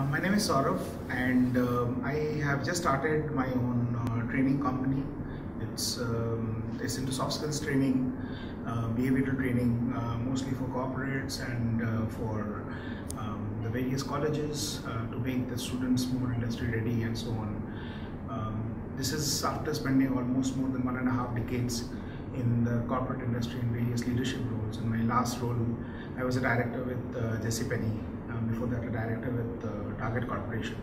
My name is Sourav, and I have just started my own training company. It's into soft skills training, behavioral training, mostly for corporates and for the various colleges to make the students more industry ready and so on. This is after spending almost more than 1.5 decades in the corporate industry in various leadership roles. In my last role, I was a director with JCPenney. Before that, a director with Target Corporation.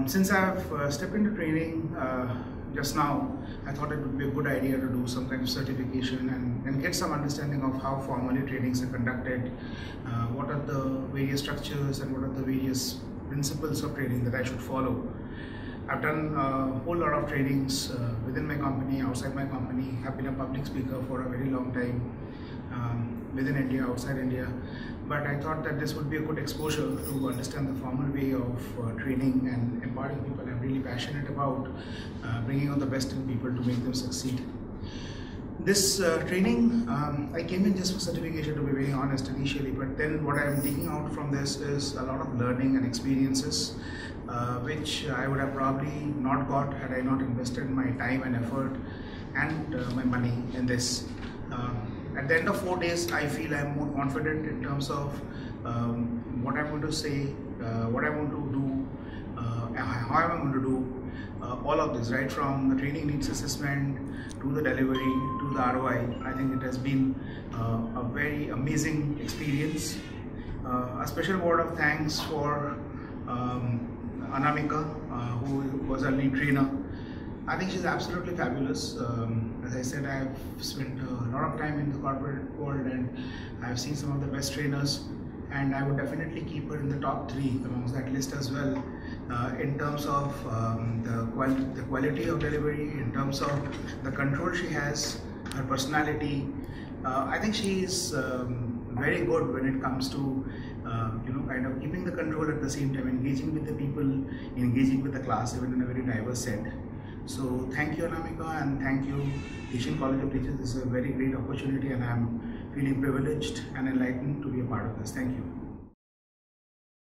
Since I have stepped into training just now, I thought it would be a good idea to do some kind of certification and get some understanding of how formally trainings are conducted, what are the various structures and what are the various principles of training that I should follow. I've done a whole lot of trainings within my company, outside my company. I've been a public speaker for a very long time, within India, outside India. But I thought that this would be a good exposure to understand the formal way of training and empowering people. I'm really passionate about bringing out the best in people to make them succeed. This training, I came in just for certification, to be very honest, initially, but then what I'm taking out from this is a lot of learning and experiences which I would have probably not got had I not invested my time and effort and my money in this. At the end of 4 days, I feel I'm more confident in terms of what I'm going to say, what I want to do, how I'm going to do all of this, right from the training needs assessment to the delivery to the ROI. I think it has been a very amazing experience. A special word of thanks for Anamika, who was our lead trainer. I think she's absolutely fabulous. As I said, I've spent a lot of time in the corporate world and I've seen some of the best trainers, and I would definitely keep her in the top 3 amongst that list as well, in terms of the quality of delivery, in terms of the control she has, her personality. I think she is very good when it comes to kind of keeping the control at the same time, engaging with the people, engaging with the class, even in a very diverse set. So thank you, Anamika, and thank you, Asian College of Teachers. This is a very great opportunity and I'm feeling privileged and enlightened to be a part of this. Thank you.